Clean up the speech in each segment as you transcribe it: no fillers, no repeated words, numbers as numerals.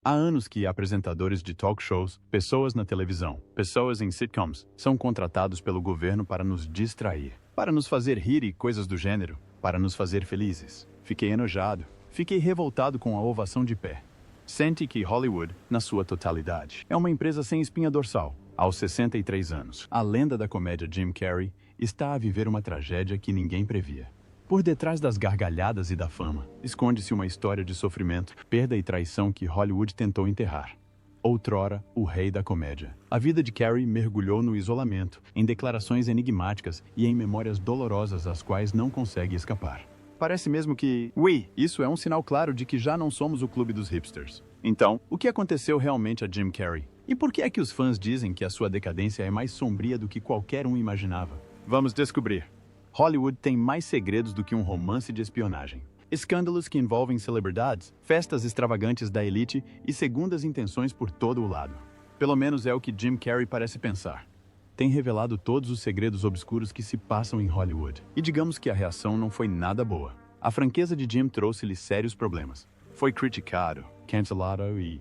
Há anos que apresentadores de talk shows, pessoas na televisão, pessoas em sitcoms, são contratados pelo governo para nos distrair, para nos fazer rir e coisas do gênero, para nos fazer felizes. Fiquei enojado, fiquei revoltado com a ovação de pé. Sente que Hollywood, na sua totalidade, é uma empresa sem espinha dorsal. Aos 63 anos, a lenda da comédia Jim Carrey está a viver uma tragédia que ninguém previa. Por detrás das gargalhadas e da fama, esconde-se uma história de sofrimento, perda e traição que Hollywood tentou enterrar. Outrora, o rei da comédia. A vida de Carrey mergulhou no isolamento, em declarações enigmáticas e em memórias dolorosas às quais não consegue escapar. Parece mesmo que... isso é um sinal claro de que já não somos o clube dos hipsters. Então, o que aconteceu realmente a Jim Carrey? E por que é que os fãs dizem que a sua decadência é mais sombria do que qualquer um imaginava? Vamos descobrir. Hollywood tem mais segredos do que um romance de espionagem. Escândalos que envolvem celebridades, festas extravagantes da elite e segundas intenções por todo o lado. Pelo menos é o que Jim Carrey parece pensar. Tem revelado todos os segredos obscuros que se passam em Hollywood. E digamos que a reação não foi nada boa. A franqueza de Jim trouxe-lhe sérios problemas. Foi criticado, cancelado e...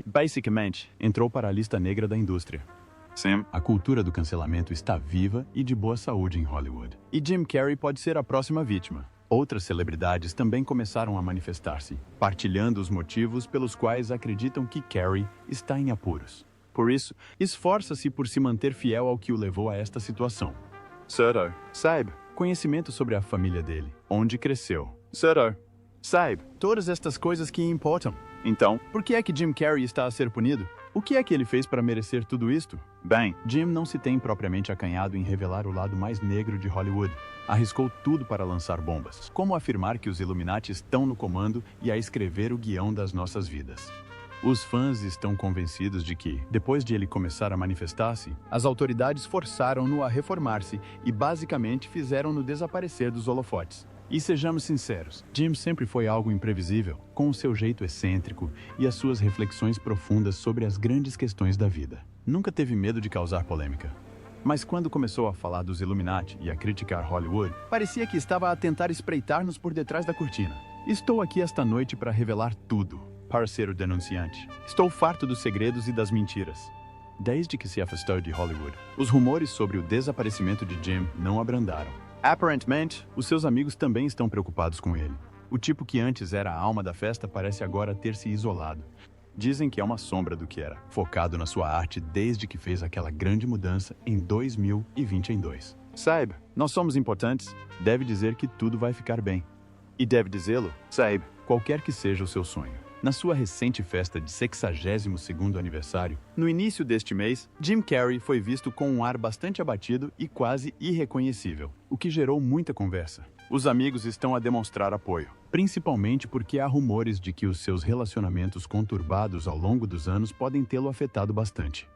basicamente, entrou para a lista negra da indústria. Sim, a cultura do cancelamento está viva e de boa saúde em Hollywood. E Jim Carrey pode ser a próxima vítima. Outras celebridades também começaram a manifestar-se, partilhando os motivos pelos quais acreditam que Carrey está em apuros. Por isso, esforça-se por se manter fiel ao que o levou a esta situação. Saiba conhecimento sobre a família dele, onde cresceu. Saiba todas estas coisas que importam. Então, por que é que Jim Carrey está a ser punido? O que é que ele fez para merecer tudo isto? Bem, Jim não se tem propriamente acanhado em revelar o lado mais negro de Hollywood. Arriscou tudo para lançar bombas. Como afirmar que os Illuminati estão no comando e a escrever o guião das nossas vidas. Os fãs estão convencidos de que, depois de ele começar a manifestar-se, as autoridades forçaram-no a reformar-se e basicamente fizeram-no desaparecer dos holofotes. E sejamos sinceros, Jim sempre foi algo imprevisível, com o seu jeito excêntrico e as suas reflexões profundas sobre as grandes questões da vida. Nunca teve medo de causar polêmica. Mas quando começou a falar dos Illuminati e a criticar Hollywood, parecia que estava a tentar espreitar-nos por detrás da cortina. Estou aqui esta noite para revelar tudo, para ser o denunciante. Estou farto dos segredos e das mentiras. Desde que se afastou de Hollywood, os rumores sobre o desaparecimento de Jim não abrandaram. Aparentemente, os seus amigos também estão preocupados com ele. O tipo que antes era a alma da festa parece agora ter se isolado. Dizem que é uma sombra do que era, focado na sua arte desde que fez aquela grande mudança em 2022. Saiba, nós somos importantes, deve dizer que tudo vai ficar bem. E deve dizê-lo, saiba, qualquer que seja o seu sonho. Na sua recente festa de 62º aniversário, no início deste mês, Jim Carrey foi visto com um ar bastante abatido e quase irreconhecível, o que gerou muita conversa. Os amigos estão a demonstrar apoio, principalmente porque há rumores de que os seus relacionamentos conturbados ao longo dos anos podem tê-lo afetado bastante.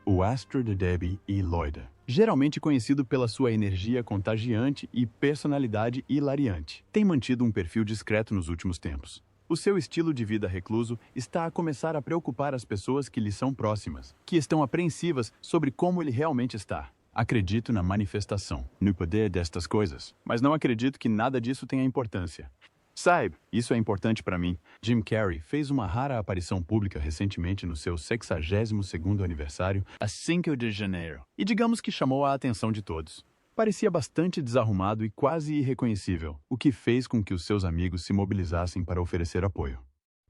O astro de Debbie e Loida, geralmente conhecido pela sua energia contagiante e personalidade hilariante, tem mantido um perfil discreto nos últimos tempos. O seu estilo de vida recluso está a começar a preocupar as pessoas que lhe são próximas, que estão apreensivas sobre como ele realmente está. Acredito na manifestação, no poder destas coisas, mas não acredito que nada disso tenha importância. Saiba, isso é importante para mim. Jim Carrey fez uma rara aparição pública recentemente no seu 62º aniversário, a 5 de janeiro, e digamos que chamou a atenção de todos. Parecia bastante desarrumado e quase irreconhecível, o que fez com que os seus amigos se mobilizassem para oferecer apoio.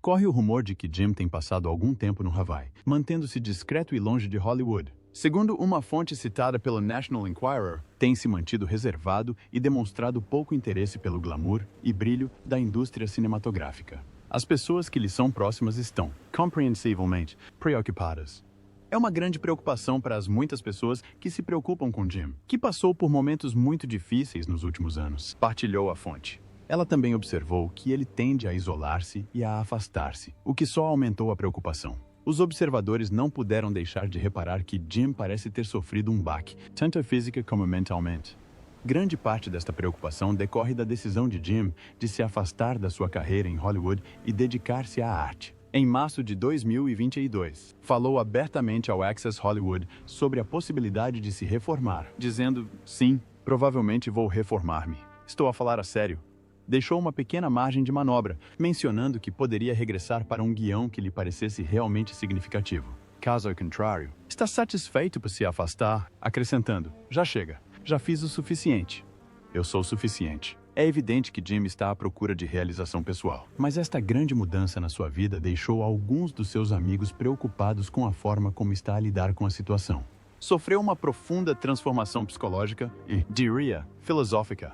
Corre o rumor de que Jim tem passado algum tempo no Hawaii, mantendo-se discreto e longe de Hollywood. Segundo uma fonte citada pelo National Enquirer, tem se mantido reservado e demonstrado pouco interesse pelo glamour e brilho da indústria cinematográfica. As pessoas que lhe são próximas estão, compreensivelmente, preocupadas. É uma grande preocupação para as muitas pessoas que se preocupam com Jim, que passou por momentos muito difíceis nos últimos anos, partilhou a fonte. Ela também observou que ele tende a isolar-se e a afastar-se, o que só aumentou a preocupação. Os observadores não puderam deixar de reparar que Jim parece ter sofrido um baque, tanto física como mentalmente. Grande parte desta preocupação decorre da decisão de Jim de se afastar da sua carreira em Hollywood e dedicar-se à arte. Em março de 2022, falou abertamente ao Access Hollywood sobre a possibilidade de se reformar, dizendo, sim, provavelmente vou reformar-me. Estou a falar a sério. deixou uma pequena margem de manobra, mencionando que poderia regressar para um guião que lhe parecesse realmente significativo. Caso ao contrário, está satisfeito por se afastar, acrescentando: já chega, já fiz o suficiente. Eu sou o suficiente. É evidente que Jim está à procura de realização pessoal, mas esta grande mudança na sua vida deixou alguns dos seus amigos preocupados com a forma como está a lidar com a situação. Sofreu uma profunda transformação psicológica e, diria, filosófica.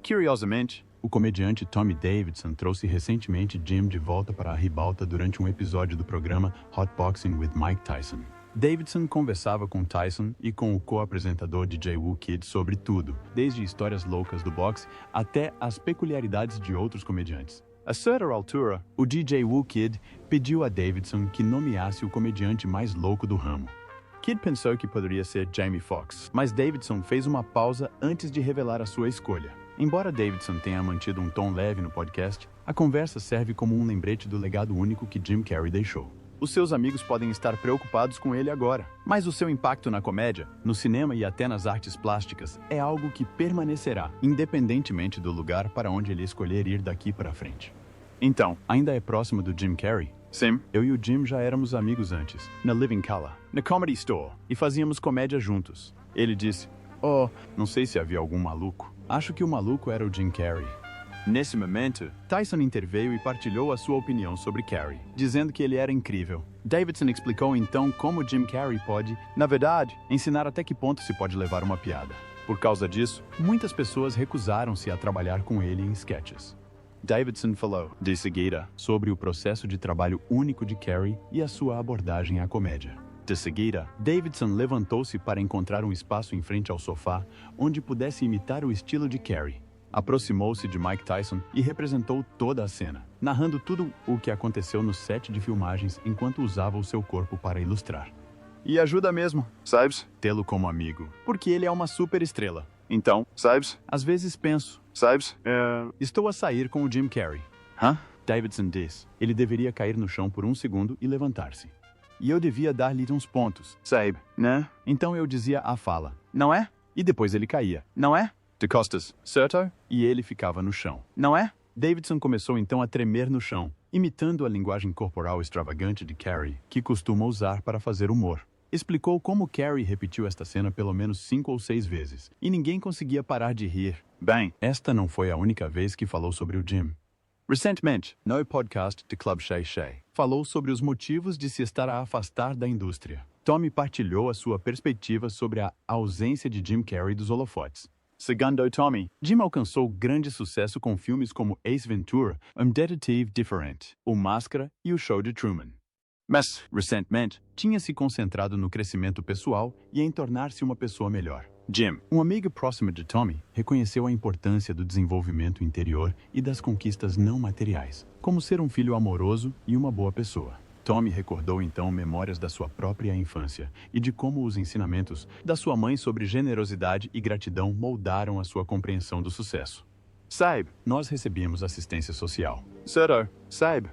Curiosamente, o comediante Tommy Davidson trouxe recentemente Jim de volta para a ribalta durante um episódio do programa Hot Boxing with Mike Tyson. Davidson conversava com Tyson e com o co-apresentador DJ Woo Kid sobre tudo, desde histórias loucas do boxe até as peculiaridades de outros comediantes. A certa altura, o DJ Woo Kid pediu a Davidson que nomeasse o comediante mais louco do ramo. Kid pensou que poderia ser Jamie Foxx, mas Davidson fez uma pausa antes de revelar a sua escolha. Embora Davidson tenha mantido um tom leve no podcast, a conversa serve como um lembrete do legado único que Jim Carrey deixou. Os seus amigos podem estar preocupados com ele agora, mas o seu impacto na comédia, no cinema e até nas artes plásticas é algo que permanecerá, independentemente do lugar para onde ele escolher ir daqui para frente. Então, ainda é próximo do Jim Carrey? Sim. Eu e o Jim já éramos amigos antes, na Living Color, na Comedy Store, e fazíamos comédia juntos. Ele disse: "Oh, não sei se havia algum maluco. Acho que o maluco era o Jim Carrey." Nesse momento, Tyson interveio e partilhou a sua opinião sobre Carrey, dizendo que ele era incrível. Davidson explicou então como Jim Carrey pode, na verdade, ensinar até que ponto se pode levar uma piada. Por causa disso, muitas pessoas recusaram-se a trabalhar com ele em sketches. Davidson falou, de seguida, sobre o processo de trabalho único de Carrey e a sua abordagem à comédia. De seguida, Davidson levantou-se para encontrar um espaço em frente ao sofá onde pudesse imitar o estilo de Carrey. Aproximou-se de Mike Tyson e representou toda a cena, narrando tudo o que aconteceu no set de filmagens enquanto usava o seu corpo para ilustrar. E ajuda mesmo, sabes? Tê-lo como amigo, porque ele é uma super estrela. Então, sabes? Às vezes penso, sabes? Estou a sair com o Jim Carrey. Hã? Davidson diz. Ele deveria cair no chão por um segundo e levantar-se. E eu devia dar-lhe uns pontos, sabe? Né? Então eu dizia a fala, não é? E depois ele caía, não é? De costas, certo? E ele ficava no chão, não é? Davidson começou então a tremer no chão, imitando a linguagem corporal extravagante de Carrey, que costuma usar para fazer humor. Explicou como Carrey repetiu esta cena pelo menos 5 ou 6 vezes, e ninguém conseguia parar de rir. Bem, esta não foi a única vez que falou sobre o Jim. Recentemente, no podcast de Club Shay Shay, falou sobre os motivos de se estar a afastar da indústria. Tommy partilhou a sua perspectiva sobre a ausência de Jim Carrey dos holofotes. Segundo Tommy, Jim alcançou grande sucesso com filmes como Ace Ventura, Um Detective Different, O Máscara e O Show de Truman. Mas, recentemente, tinha se concentrado no crescimento pessoal e em tornar-se uma pessoa melhor. Jim, um amigo próximo de Tommy, reconheceu a importância do desenvolvimento interior e das conquistas não materiais, como ser um filho amoroso e uma boa pessoa. Tommy recordou então memórias da sua própria infância e de como os ensinamentos da sua mãe sobre generosidade e gratidão moldaram a sua compreensão do sucesso. Sabe, nós recebíamos assistência social. Sabe,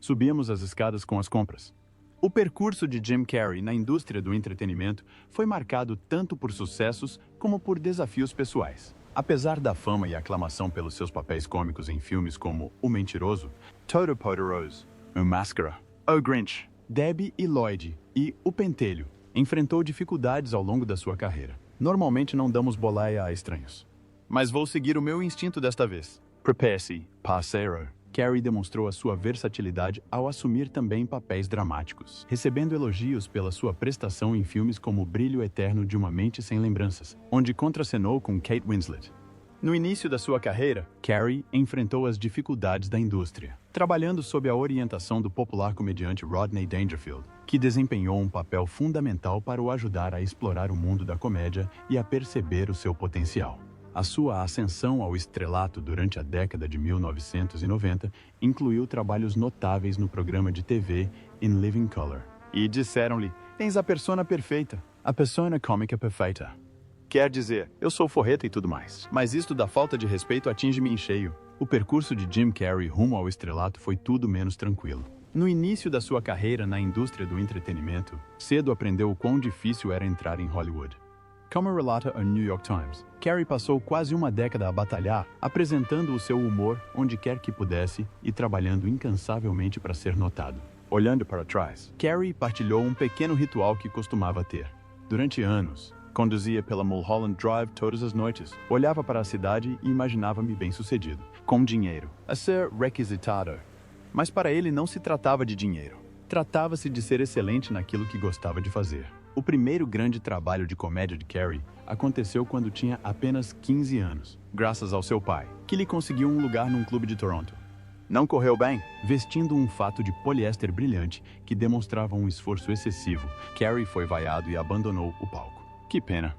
subíamos as escadas com as compras. O percurso de Jim Carrey na indústria do entretenimento foi marcado tanto por sucessos como por desafios pessoais. Apesar da fama e aclamação pelos seus papéis cômicos em filmes como O Mentiroso, Todo Poderoso, O Máscara, O Grinch, Debbie e Lloyd e O Pentelho, enfrentou dificuldades ao longo da sua carreira. Normalmente não damos boleia a estranhos. Mas vou seguir o meu instinto desta vez. Prepare-se, parceiro. Carrey demonstrou a sua versatilidade ao assumir também papéis dramáticos, recebendo elogios pela sua prestação em filmes como O Brilho Eterno de uma Mente Sem Lembranças, onde contracenou com Kate Winslet. No início da sua carreira, Carrey enfrentou as dificuldades da indústria, trabalhando sob a orientação do popular comediante Rodney Dangerfield, que desempenhou um papel fundamental para o ajudar a explorar o mundo da comédia e a perceber o seu potencial. A sua ascensão ao estrelato durante a década de 1990 incluiu trabalhos notáveis no programa de TV In Living Color. E disseram-lhe, tens a persona perfeita, a persona cômica perfeita. Quer dizer, eu sou forreta e tudo mais, mas isto da falta de respeito atinge-me em cheio. O percurso de Jim Carrey rumo ao estrelato foi tudo menos tranquilo. No início da sua carreira na indústria do entretenimento, cedo aprendeu o quão difícil era entrar em Hollywood. Como relata o New York Times, Carey passou quase uma década a batalhar, apresentando o seu humor onde quer que pudesse e trabalhando incansavelmente para ser notado. Olhando para trás, Carey partilhou um pequeno ritual que costumava ter. Durante anos, conduzia pela Mulholland Drive todas as noites, olhava para a cidade e imaginava-me bem-sucedido, com dinheiro, a ser requisitado. Mas para ele não se tratava de dinheiro. Tratava-se de ser excelente naquilo que gostava de fazer. O primeiro grande trabalho de comédia de Carey aconteceu quando tinha apenas 15 anos, graças ao seu pai, que lhe conseguiu um lugar num clube de Toronto. Não correu bem? Vestindo um fato de poliéster brilhante que demonstrava um esforço excessivo, Carey foi vaiado e abandonou o palco. Que pena.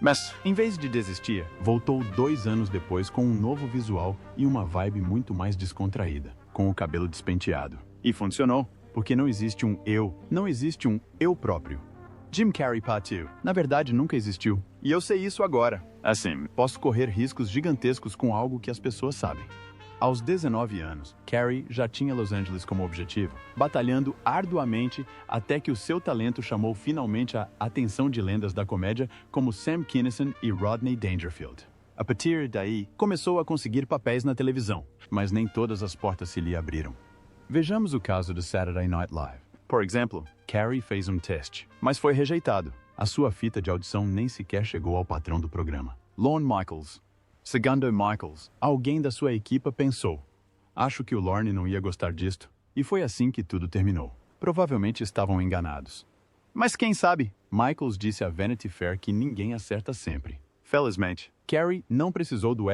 Mas, em vez de desistir, voltou 2 anos depois com um novo visual e uma vibe muito mais descontraída, com o cabelo despenteado. E funcionou, porque não existe um eu próprio. Jim Carrey partiu. Na verdade, nunca existiu. E eu sei isso agora. Assim, posso correr riscos gigantescos com algo que as pessoas sabem. Aos 19 anos, Carrey já tinha Los Angeles como objetivo, batalhando arduamente até que o seu talento chamou finalmente a atenção de lendas da comédia como Sam Kinison e Rodney Dangerfield. A partir daí, começou a conseguir papéis na televisão, mas nem todas as portas se lhe abriram. Vejamos o caso do Saturday Night Live. Por exemplo, Carrey fez um teste, mas foi rejeitado. A sua fita de audição nem sequer chegou ao patrão do programa, Lorne Michaels. Segundo Michaels, alguém da sua equipa pensou: acho que o Lorne não ia gostar disto. E foi assim que tudo terminou. Provavelmente estavam enganados. Mas quem sabe? Michaels disse à Vanity Fair que ninguém acerta sempre. Felizmente, Carrey não precisou do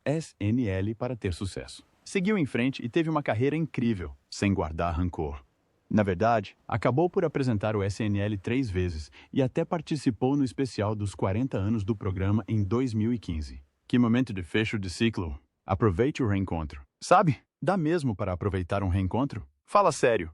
SNL para ter sucesso. Seguiu em frente e teve uma carreira incrível, sem guardar rancor. Na verdade, acabou por apresentar o SNL 3 vezes e até participou no especial dos 40 anos do programa em 2015. Que momento de fecho de ciclo. Aproveite o reencontro. Sabe, dá mesmo para aproveitar um reencontro? Fala sério.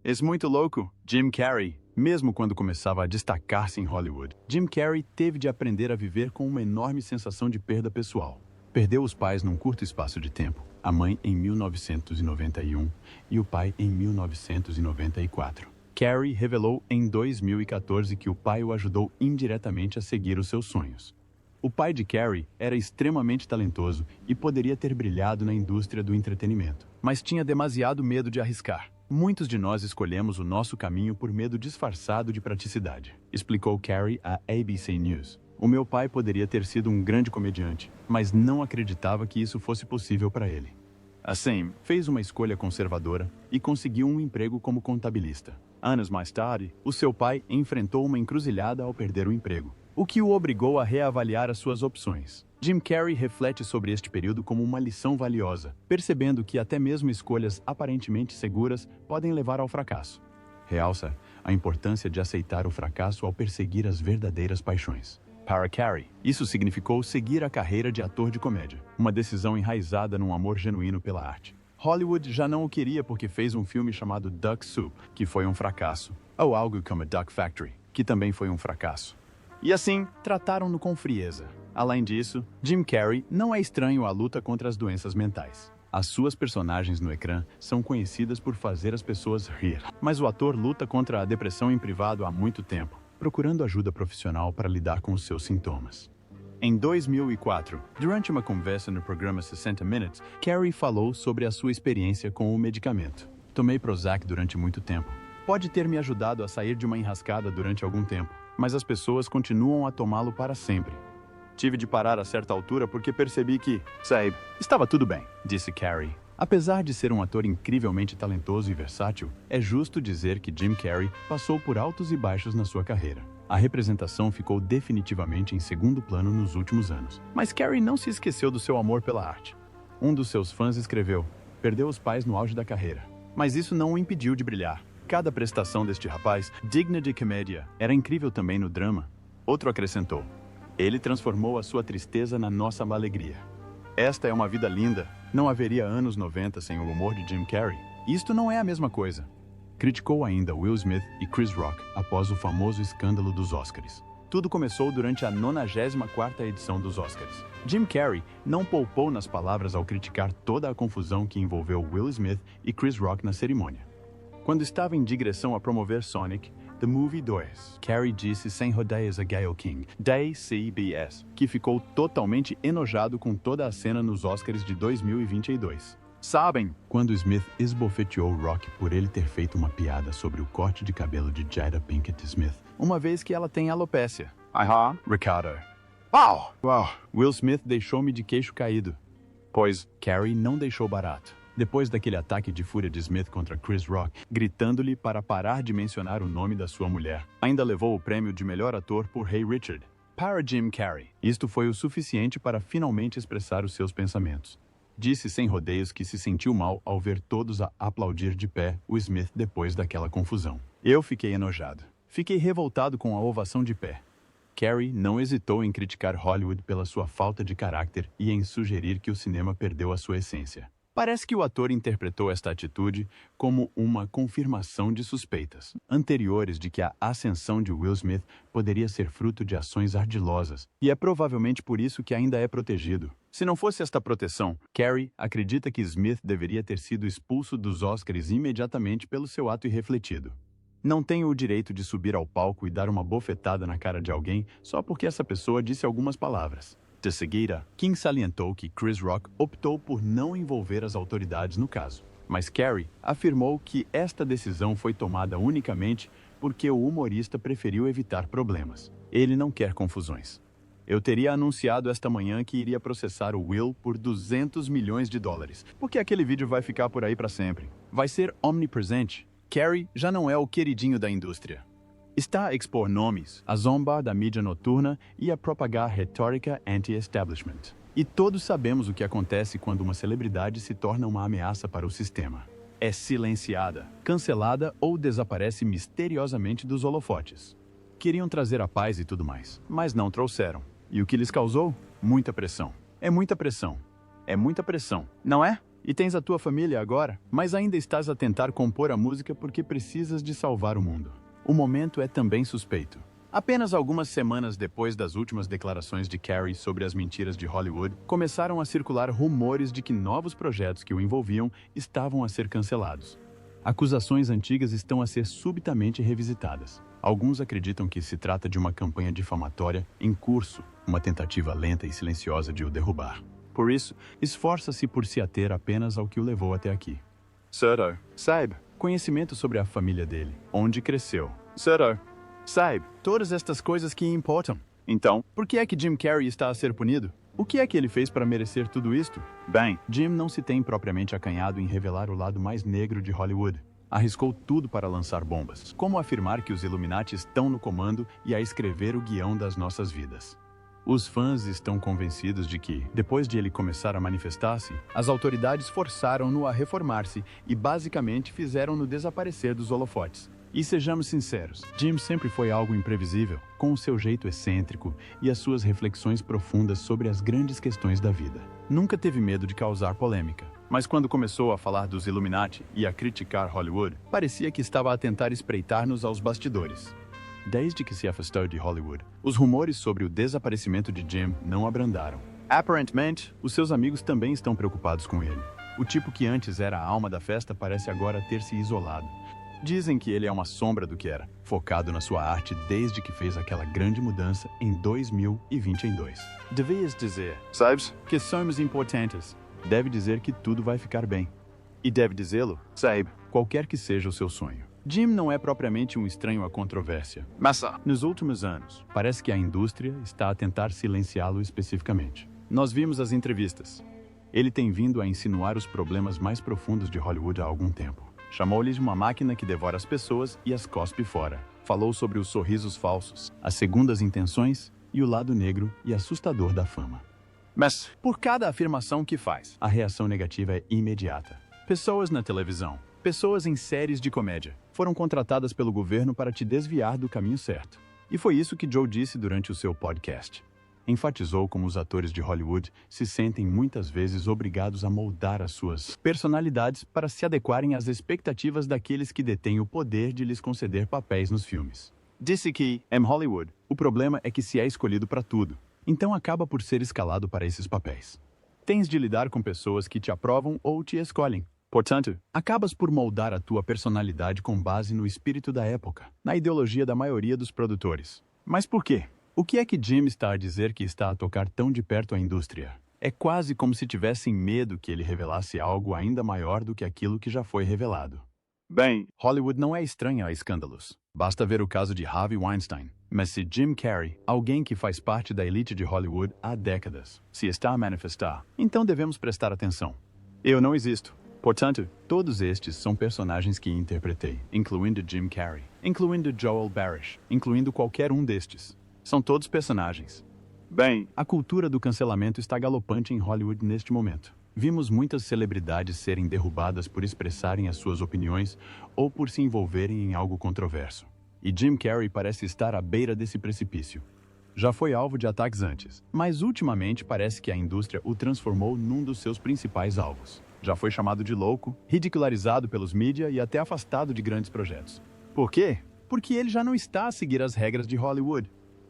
É muito louco. Jim Carrey, mesmo quando começava a destacar-se em Hollywood, Jim Carrey teve de aprender a viver com uma enorme sensação de perda pessoal. Perdeu os pais num curto espaço de tempo. A mãe em 1991 e o pai em 1994. Carrey revelou em 2014 que o pai o ajudou indiretamente a seguir os seus sonhos. O pai de Carrey era extremamente talentoso e poderia ter brilhado na indústria do entretenimento, mas tinha demasiado medo de arriscar. Muitos de nós escolhemos o nosso caminho por medo disfarçado de praticidade, explicou Carrey à ABC News. O meu pai poderia ter sido um grande comediante, mas não acreditava que isso fosse possível para ele. Assim, fez uma escolha conservadora e conseguiu um emprego como contabilista. Anos mais tarde, o seu pai enfrentou uma encruzilhada ao perder o emprego, o que o obrigou a reavaliar as suas opções. Jim Carrey reflete sobre este período como uma lição valiosa, percebendo que até mesmo escolhas aparentemente seguras podem levar ao fracasso. Realça a importância de aceitar o fracasso ao perseguir as verdadeiras paixões. Para Carrey, isso significou seguir a carreira de ator de comédia, uma decisão enraizada num amor genuíno pela arte. Hollywood já não o queria porque fez um filme chamado Duck Soup, que foi um fracasso, ou algo como Duck Factory, que também foi um fracasso. E assim, trataram-no com frieza. Além disso, Jim Carrey não é estranho à luta contra as doenças mentais. As suas personagens no ecrã são conhecidas por fazer as pessoas rir, mas o ator luta contra a depressão em privado há muito tempo, procurando ajuda profissional para lidar com os seus sintomas. Em 2004, durante uma conversa no programa 60 Minutes, Carrey falou sobre a sua experiência com o medicamento. Tomei Prozac durante muito tempo. Pode ter me ajudado a sair de uma enrascada durante algum tempo, mas as pessoas continuam a tomá-lo para sempre. Tive de parar a certa altura porque percebi que, sabe, estava tudo bem, disse Carrey. Apesar de ser um ator incrivelmente talentoso e versátil, é justo dizer que Jim Carrey passou por altos e baixos na sua carreira. A representação ficou definitivamente em segundo plano nos últimos anos. Mas Carrey não se esqueceu do seu amor pela arte. Um dos seus fãs escreveu: perdeu os pais no auge da carreira. Mas isso não o impediu de brilhar. Cada prestação deste rapaz, digna de comédia, era incrível também no drama. Outro acrescentou: ele transformou a sua tristeza na nossa alegria. Esta é uma vida linda. Não haveria anos 90 sem o humor de Jim Carrey. Isto não é a mesma coisa. Criticou ainda Will Smith e Chris Rock após o famoso escândalo dos Oscars. Tudo começou durante a 94ª edição dos Oscars. Jim Carrey não poupou nas palavras ao criticar toda a confusão que envolveu Will Smith e Chris Rock na cerimônia. Quando estava em digressão a promover Sonic, The Movie 2. Carey disse sem rodeias a Gayle King, da CBS, que ficou totalmente enojado com toda a cena nos Oscars de 2022. Sabem, quando Smith esbofeteou Rock por ele ter feito uma piada sobre o corte de cabelo de Jada Pinkett Smith, uma vez que ela tem alopécia. Ricardo. Uau! Will Smith deixou-me de queixo caído. Pois Carey não deixou barato. Depois daquele ataque de fúria de Smith contra Chris Rock, gritando-lhe para parar de mencionar o nome da sua mulher, ainda levou o prêmio de melhor ator por Hey Richard. Para Jim Carrey, isto foi o suficiente para finalmente expressar os seus pensamentos. Disse sem rodeios que se sentiu mal ao ver todos a aplaudir de pé o Smith depois daquela confusão. Eu fiquei enojado. Fiquei revoltado com a ovação de pé. Carrey não hesitou em criticar Hollywood pela sua falta de caráter e em sugerir que o cinema perdeu a sua essência. Parece que o ator interpretou esta atitude como uma confirmação de suspeitas anteriores de que a ascensão de Will Smith poderia ser fruto de ações ardilosas, e é provavelmente por isso que ainda é protegido. Se não fosse esta proteção, Carrey acredita que Smith deveria ter sido expulso dos Oscars imediatamente pelo seu ato irrefletido. Não tenho o direito de subir ao palco e dar uma bofetada na cara de alguém só porque essa pessoa disse algumas palavras. De seguida, King salientou que Chris Rock optou por não envolver as autoridades no caso, mas Carrey afirmou que esta decisão foi tomada unicamente porque o humorista preferiu evitar problemas. Ele não quer confusões. Eu teria anunciado esta manhã que iria processar o Will por $200 milhões, porque aquele vídeo vai ficar por aí para sempre. Vai ser omnipresente. Carrey já não é o queridinho da indústria. Está a expor nomes, a zombar da mídia noturna e a propagar retórica anti-establishment. E todos sabemos o que acontece quando uma celebridade se torna uma ameaça para o sistema. É silenciada, cancelada ou desaparece misteriosamente dos holofotes. Queriam trazer a paz e tudo mais, mas não trouxeram. E o que lhes causou? Muita pressão. É muita pressão. É muita pressão, não é? E tens a tua família agora, mas ainda estás a tentar compor a música porque precisas de salvar o mundo. O momento é também suspeito. Apenas algumas semanas depois das últimas declarações de Carrey sobre as mentiras de Hollywood, começaram a circular rumores de que novos projetos que o envolviam estavam a ser cancelados. Acusações antigas estão a ser subitamente revisitadas. Alguns acreditam que se trata de uma campanha difamatória em curso, uma tentativa lenta e silenciosa de o derrubar. Por isso, esforça-se por se ater apenas ao que o levou até aqui. Sabe, conhecimento sobre a família dele, onde cresceu. Sabe, todas estas coisas que importam. Então, por que é que Jim Carrey está a ser punido? O que é que ele fez para merecer tudo isto? Bem, Jim não se tem propriamente acanhado em revelar o lado mais negro de Hollywood. Arriscou tudo para lançar bombas, como afirmar que os Illuminati estão no comando e a escrever o guião das nossas vidas. Os fãs estão convencidos de que, depois de ele começar a manifestar-se, as autoridades forçaram-no a reformar-se e basicamente fizeram-no desaparecer dos holofotes. E sejamos sinceros, Jim sempre foi algo imprevisível, com o seu jeito excêntrico e as suas reflexões profundas sobre as grandes questões da vida. Nunca teve medo de causar polêmica, mas quando começou a falar dos Illuminati e a criticar Hollywood, parecia que estava a tentar espreitar-nos aos bastidores. Desde que se afastou de Hollywood, os rumores sobre o desaparecimento de Jim não abrandaram. Aparentemente, os seus amigos também estão preocupados com ele. O tipo que antes era a alma da festa parece agora ter se isolado. Dizem que ele é uma sombra do que era, focado na sua arte desde que fez aquela grande mudança em 2022. Devias dizer, sabes, que somos importantes. Deve dizer que tudo vai ficar bem. E deve dizê-lo, sabe, qualquer que seja o seu sonho. Jim não é propriamente um estranho à controvérsia, mas nos últimos anos, parece que a indústria está a tentar silenciá-lo especificamente. Nós vimos as entrevistas. Ele tem vindo a insinuar os problemas mais profundos de Hollywood há algum tempo. Chamou-lhes de uma máquina que devora as pessoas e as cospe fora. Falou sobre os sorrisos falsos, as segundas intenções e o lado negro e assustador da fama. Mas, por cada afirmação que faz, a reação negativa é imediata. Pessoas na televisão, pessoas em séries de comédia, foram contratadas pelo governo para te desviar do caminho certo. E foi isso que Joe disse durante o seu podcast. Enfatizou como os atores de Hollywood se sentem muitas vezes obrigados a moldar as suas personalidades para se adequarem às expectativas daqueles que detêm o poder de lhes conceder papéis nos filmes. Disse que, em Hollywood, o problema é que se é escolhido para tudo, então acaba por ser escalado para esses papéis. Tens de lidar com pessoas que te aprovam ou te escolhem. Portanto, acabas por moldar a tua personalidade com base no espírito da época, na ideologia da maioria dos produtores. Mas por quê? O que é que Jim está a dizer que está a tocar tão de perto a indústria? É quase como se tivessem medo que ele revelasse algo ainda maior do que aquilo que já foi revelado. Bem, Hollywood não é estranha a escândalos. Basta ver o caso de Harvey Weinstein. Mas se Jim Carrey, alguém que faz parte da elite de Hollywood há décadas, se está a manifestar, então devemos prestar atenção. Eu não existo. Portanto, todos estes são personagens que interpretei, incluindo Jim Carrey, incluindo Joel Barish, incluindo qualquer um destes. São todos personagens. Bem, a cultura do cancelamento está galopante em Hollywood neste momento. Vimos muitas celebridades serem derrubadas por expressarem as suas opiniões ou por se envolverem em algo controverso. E Jim Carrey parece estar à beira desse precipício. Já foi alvo de ataques antes, mas ultimamente parece que a indústria o transformou num dos seus principais alvos. Já foi chamado de louco, ridicularizado pelos mídia e até afastado de grandes projetos. Por quê? Porque ele já não está a seguir as regras de Hollywood.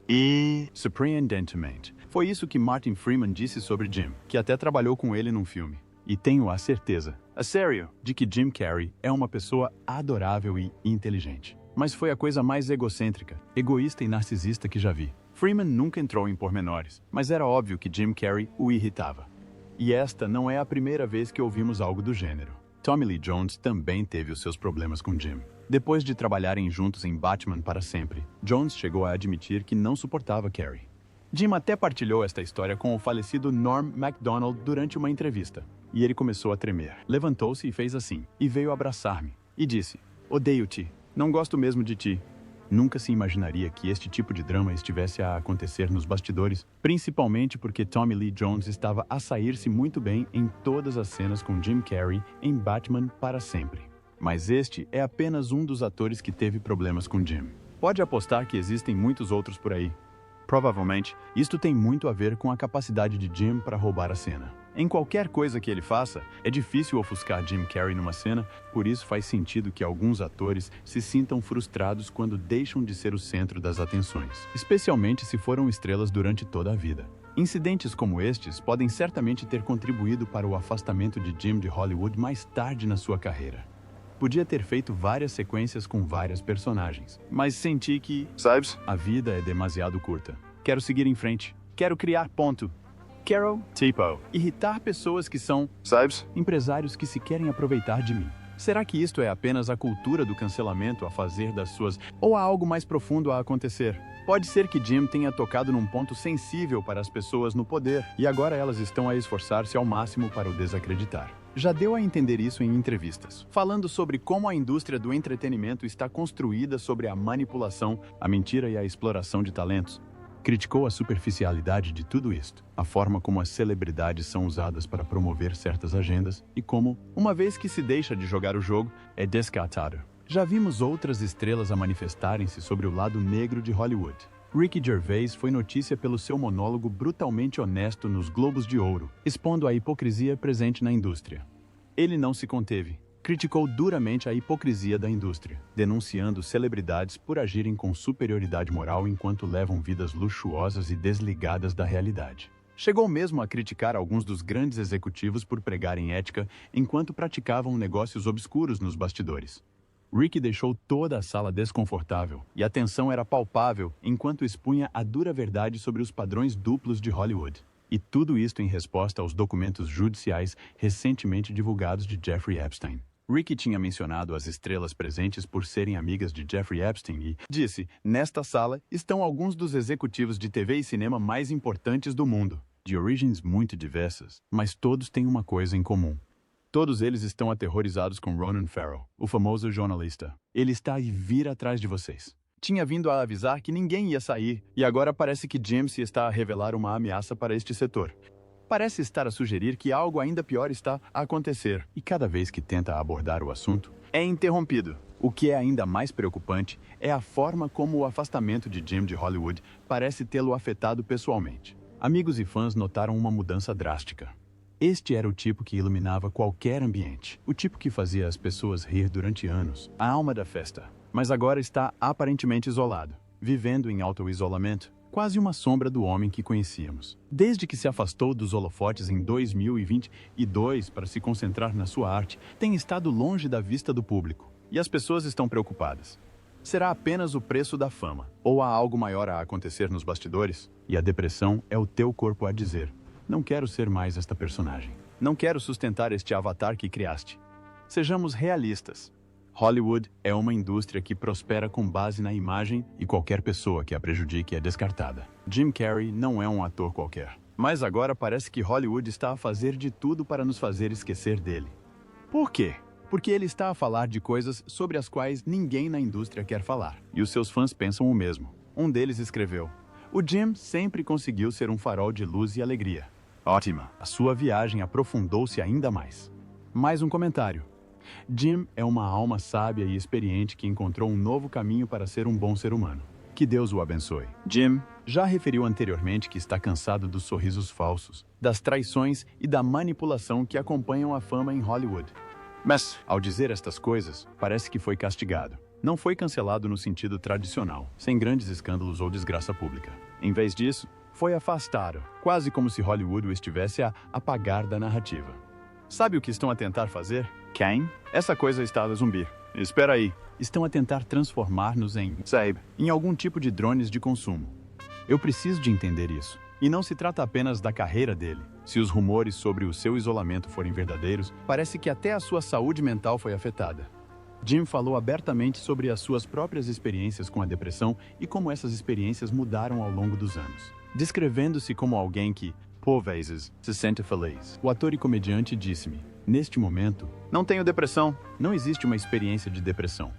E, surpreendentemente, foi isso que Martin Freeman disse sobre Jim, que até trabalhou com ele num filme. E tenho a certeza, a sério, de que Jim Carrey é uma pessoa adorável e inteligente. Mas foi a coisa mais egocêntrica, egoísta e narcisista que já vi. Freeman nunca entrou em pormenores, mas era óbvio que Jim Carrey o irritava. E esta não é a primeira vez que ouvimos algo do gênero. Tommy Lee Jones também teve os seus problemas com Jim. Depois de trabalharem juntos em Batman para sempre, Jones chegou a admitir que não suportava Carrey. Jim até partilhou esta história com o falecido Norm Macdonald durante uma entrevista. E ele começou a tremer. Levantou-se e fez assim, e veio abraçar-me. E disse, odeio-te, não gosto mesmo de ti. Nunca se imaginaria que este tipo de drama estivesse a acontecer nos bastidores, principalmente porque Tommy Lee Jones estava a sair-se muito bem em todas as cenas com Jim Carrey em Batman para sempre. Mas este é apenas um dos atores que teve problemas com Jim. Pode apostar que existem muitos outros por aí. Provavelmente, isto tem muito a ver com a capacidade de Jim para roubar a cena. Em qualquer coisa que ele faça, é difícil ofuscar Jim Carrey numa cena, por isso faz sentido que alguns atores se sintam frustrados quando deixam de ser o centro das atenções, especialmente se foram estrelas durante toda a vida. Incidentes como estes podem certamente ter contribuído para o afastamento de Jim de Hollywood mais tarde na sua carreira. Podia ter feito várias sequências com várias personagens, mas senti que, sabes, a vida é demasiado curta. Quero seguir em frente. Quero criar ponto. Quero, tipo, irritar pessoas que são, sabes, empresários que se querem aproveitar de mim. Será que isto é apenas a cultura do cancelamento a fazer das suas, ou há algo mais profundo a acontecer? Pode ser que Jim tenha tocado num ponto sensível para as pessoas no poder, e agora elas estão a esforçar-se ao máximo para o desacreditar. Já deu a entender isso em entrevistas, falando sobre como a indústria do entretenimento está construída sobre a manipulação, a mentira e a exploração de talentos. Criticou a superficialidade de tudo isto, a forma como as celebridades são usadas para promover certas agendas e como, uma vez que se deixa de jogar o jogo, é descartado. Já vimos outras estrelas a manifestarem-se sobre o lado negro de Hollywood. Ricky Gervais foi notícia pelo seu monólogo brutalmente honesto nos Globos de Ouro, expondo a hipocrisia presente na indústria. Ele não se conteve. Criticou duramente a hipocrisia da indústria, denunciando celebridades por agirem com superioridade moral enquanto levam vidas luxuosas e desligadas da realidade. Chegou mesmo a criticar alguns dos grandes executivos por pregarem ética enquanto praticavam negócios obscuros nos bastidores. Ricky deixou toda a sala desconfortável e a tensão era palpável enquanto expunha a dura verdade sobre os padrões duplos de Hollywood. E tudo isto em resposta aos documentos judiciais recentemente divulgados de Jeffrey Epstein. Ricky tinha mencionado as estrelas presentes por serem amigas de Jeffrey Epstein e disse, nesta sala estão alguns dos executivos de TV e cinema mais importantes do mundo, de origens muito diversas, mas todos têm uma coisa em comum. Todos eles estão aterrorizados com Ronan Farrow, o famoso jornalista. Ele está a vir atrás de vocês. Tinha vindo a avisar que ninguém ia sair, e agora parece que Jim se está a revelar uma ameaça para este setor. Parece estar a sugerir que algo ainda pior está a acontecer, e cada vez que tenta abordar o assunto, é interrompido. O que é ainda mais preocupante é a forma como o afastamento de Jim de Hollywood parece tê-lo afetado pessoalmente. Amigos e fãs notaram uma mudança drástica. Este era o tipo que iluminava qualquer ambiente, o tipo que fazia as pessoas rir durante anos, a alma da festa. Mas agora está aparentemente isolado, vivendo em auto-isolamento. quase uma sombra do homem que conhecíamos. Desde que se afastou dos holofotes em 2022 para se concentrar na sua arte, tem estado longe da vista do público. E as pessoas estão preocupadas. Será apenas o preço da fama? Ou há algo maior a acontecer nos bastidores? E a depressão é o teu corpo a dizer: não quero ser mais esta personagem. Não quero sustentar este avatar que criaste. Sejamos realistas. Hollywood é uma indústria que prospera com base na imagem e qualquer pessoa que a prejudique é descartada. Jim Carrey não é um ator qualquer. Mas agora parece que Hollywood está a fazer de tudo para nos fazer esquecer dele. Por quê? Porque ele está a falar de coisas sobre as quais ninguém na indústria quer falar. E os seus fãs pensam o mesmo. Um deles escreveu: o Jim sempre conseguiu ser um farol de luz e alegria. Ótima! A sua viagem aprofundou-se ainda mais. Mais um comentário. Jim é uma alma sábia e experiente que encontrou um novo caminho para ser um bom ser humano. Que Deus o abençoe. Jim já referiu anteriormente que está cansado dos sorrisos falsos, das traições e da manipulação que acompanham a fama em Hollywood. Mas, ao dizer estas coisas, parece que foi castigado. Não foi cancelado no sentido tradicional, sem grandes escândalos ou desgraça pública. Em vez disso, foi afastado, quase como se Hollywood o estivesse a apagar da narrativa. Sabe o que estão a tentar fazer? Quem? Essa coisa está a zumbir. Espera aí. Estão a tentar transformar-nos em algum tipo de drones de consumo. Eu preciso de entender isso. E não se trata apenas da carreira dele. Se os rumores sobre o seu isolamento forem verdadeiros, parece que até a sua saúde mental foi afetada. Jim falou abertamente sobre as suas próprias experiências com a depressão e como essas experiências mudaram ao longo dos anos. Descrevendo-se como alguém que, por vezes, se sente feliz. O ator e comediante disse-me: neste momento, não tenho depressão. Não existe uma experiência de depressão.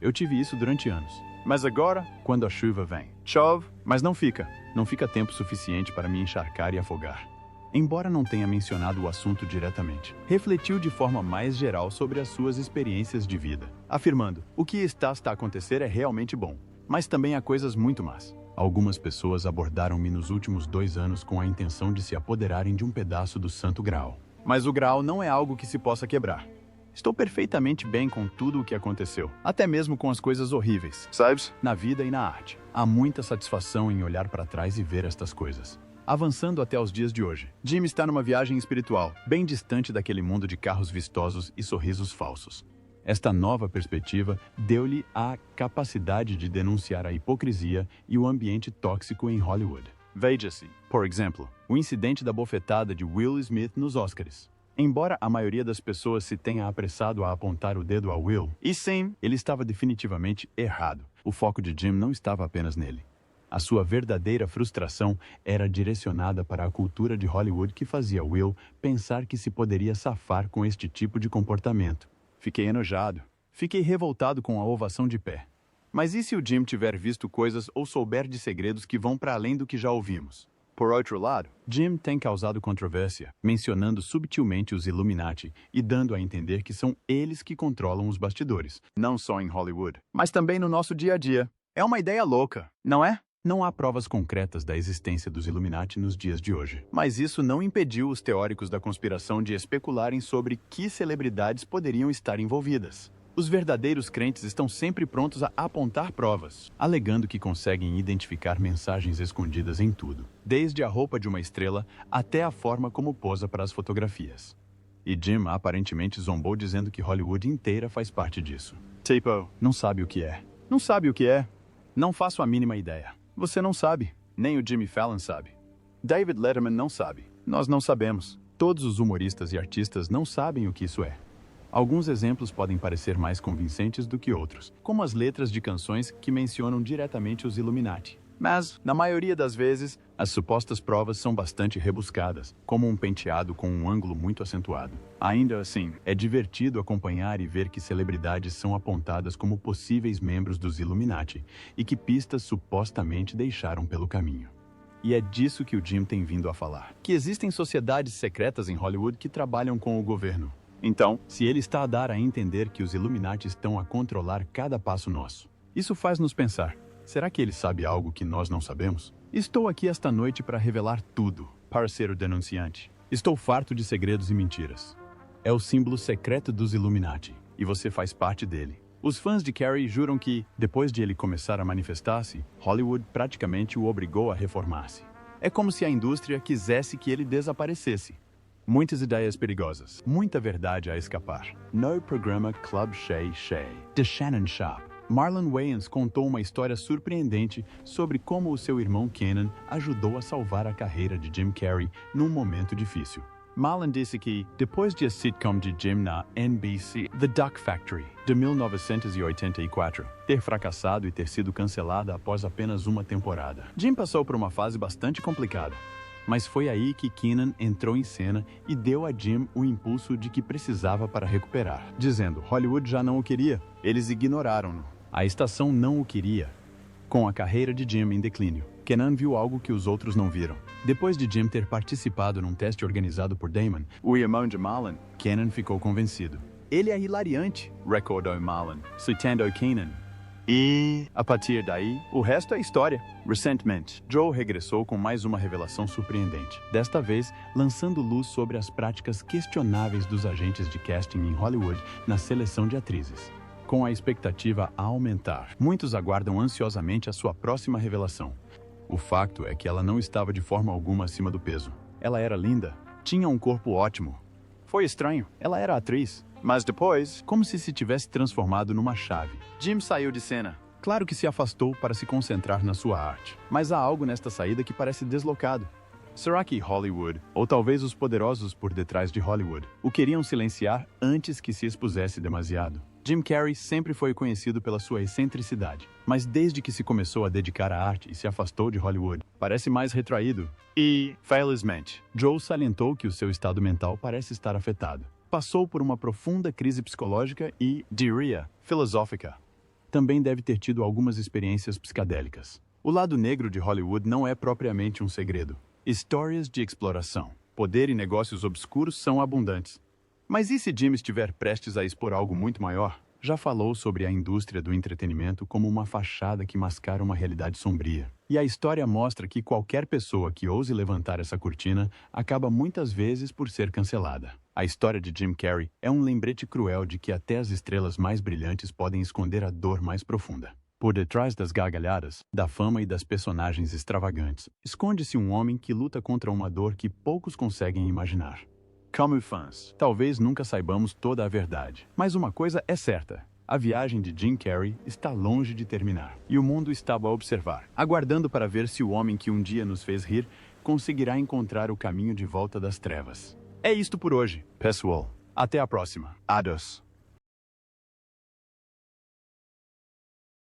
Eu tive isso durante anos. Mas agora, quando a chuva vem, chove, mas não fica. Não fica tempo suficiente para me encharcar e afogar. Embora não tenha mencionado o assunto diretamente, refletiu de forma mais geral sobre as suas experiências de vida, afirmando: o que está a acontecer é realmente bom, mas também há coisas muito más. Algumas pessoas abordaram-me nos últimos 2 anos com a intenção de se apoderarem de um pedaço do Santo Graal. Mas o Graal não é algo que se possa quebrar. Estou perfeitamente bem com tudo o que aconteceu, até mesmo com as coisas horríveis, sabes? Na vida e na arte. Há muita satisfação em olhar para trás e ver estas coisas. Avançando até os dias de hoje, Jim está numa viagem espiritual, bem distante daquele mundo de carros vistosos e sorrisos falsos. Esta nova perspectiva deu-lhe a capacidade de denunciar a hipocrisia e o ambiente tóxico em Hollywood. Veja-se, por exemplo, o incidente da bofetada de Will Smith nos Oscars. Embora a maioria das pessoas se tenha apressado a apontar o dedo a Will, e sim, ele estava definitivamente errado. O foco de Jim não estava apenas nele. A sua verdadeira frustração era direcionada para a cultura de Hollywood que fazia Will pensar que se poderia safar com este tipo de comportamento. Fiquei enojado. Fiquei revoltado com a ovação de pé. Mas e se o Jim tiver visto coisas ou souber de segredos que vão para além do que já ouvimos? Por outro lado, Jim tem causado controvérsia, mencionando subtilmente os Illuminati e dando a entender que são eles que controlam os bastidores, não só em Hollywood, mas também no nosso dia a dia. É uma ideia louca, não é? Não há provas concretas da existência dos Illuminati nos dias de hoje. Mas isso não impediu os teóricos da conspiração de especularem sobre que celebridades poderiam estar envolvidas. Os verdadeiros crentes estão sempre prontos a apontar provas, alegando que conseguem identificar mensagens escondidas em tudo, desde a roupa de uma estrela até a forma como posa para as fotografias. E Jim aparentemente zombou dizendo que Hollywood inteira faz parte disso. Tipo, não sabe o que é. Não sabe o que é? Não faço a mínima ideia. Você não sabe. Nem o Jimmy Fallon sabe. David Letterman não sabe. Nós não sabemos. Todos os humoristas e artistas não sabem o que isso é. Alguns exemplos podem parecer mais convincentes do que outros, como as letras de canções que mencionam diretamente os Illuminati. Mas, na maioria das vezes, as supostas provas são bastante rebuscadas, como um penteado com um ângulo muito acentuado. Ainda assim, é divertido acompanhar e ver que celebridades são apontadas como possíveis membros dos Illuminati e que pistas supostamente deixaram pelo caminho. E é disso que o Jim tem vindo a falar, que existem sociedades secretas em Hollywood que trabalham com o governo. Então, se ele está a dar a entender que os Illuminati estão a controlar cada passo nosso, isso faz nos pensar: será que ele sabe algo que nós não sabemos? Estou aqui esta noite para revelar tudo, para ser o denunciante. Estou farto de segredos e mentiras. É o símbolo secreto dos Illuminati, e você faz parte dele. Os fãs de Carrey juram que, depois de ele começar a manifestar-se, Hollywood praticamente o obrigou a reformar-se. É como se a indústria quisesse que ele desaparecesse. Muitas ideias perigosas, muita verdade a escapar. No programa Club Shay Shay, The Shannon Shop, Marlon Wayans contou uma história surpreendente sobre como o seu irmão Kenan ajudou a salvar a carreira de Jim Carrey num momento difícil. Marlon disse que, depois de a sitcom de Jim na NBC, The Duck Factory, de 1984, ter fracassado e ter sido cancelada após apenas uma temporada, Jim passou por uma fase bastante complicada. Mas foi aí que Kenan entrou em cena e deu a Jim o impulso de que precisava para recuperar, dizendo: Hollywood já não o queria, eles ignoraram-no. A estação não o queria. Com a carreira de Jim em declínio, Kenan viu algo que os outros não viram. Depois de Jim ter participado num teste organizado por Damon, o irmão de Marlon, Kenan ficou convencido. Ele é hilariante, recordou Marlon, citando Kenan. E, a partir daí, o resto é história. Recentemente, Joe regressou com mais uma revelação surpreendente, desta vez lançando luz sobre as práticas questionáveis dos agentes de casting em Hollywood na seleção de atrizes. Com a expectativa a aumentar, muitos aguardam ansiosamente a sua próxima revelação. O facto é que ela não estava de forma alguma acima do peso. Ela era linda, tinha um corpo ótimo. Foi estranho, ela era atriz. Mas depois, como se tivesse transformado numa chave. Jim saiu de cena. Claro que se afastou para se concentrar na sua arte. Mas há algo nesta saída que parece deslocado. Será que Hollywood, ou talvez os poderosos por detrás de Hollywood, o queriam silenciar antes que se expusesse demasiado? Jim Carrey sempre foi conhecido pela sua excentricidade, mas desde que se começou a dedicar à arte e se afastou de Hollywood, parece mais retraído. E, felizmente, Joe salientou que o seu estado mental parece estar afetado. Passou por uma profunda crise psicológica e, diria, filosófica. Também deve ter tido algumas experiências psicadélicas. O lado negro de Hollywood não é propriamente um segredo. Histórias de exploração, poder e negócios obscuros são abundantes. Mas e se Jim estiver prestes a expor algo muito maior? Já falou sobre a indústria do entretenimento como uma fachada que mascara uma realidade sombria. E a história mostra que qualquer pessoa que ouse levantar essa cortina acaba muitas vezes por ser cancelada. A história de Jim Carrey é um lembrete cruel de que até as estrelas mais brilhantes podem esconder a dor mais profunda. Por detrás das gargalhadas, da fama e das personagens extravagantes, esconde-se um homem que luta contra uma dor que poucos conseguem imaginar. Como fãs, talvez nunca saibamos toda a verdade. Mas uma coisa é certa. A viagem de Jim Carrey está longe de terminar. E o mundo estava a observar, aguardando para ver se o homem que um dia nos fez rir conseguirá encontrar o caminho de volta das trevas. É isto por hoje, pessoal. Até a próxima. Adeus.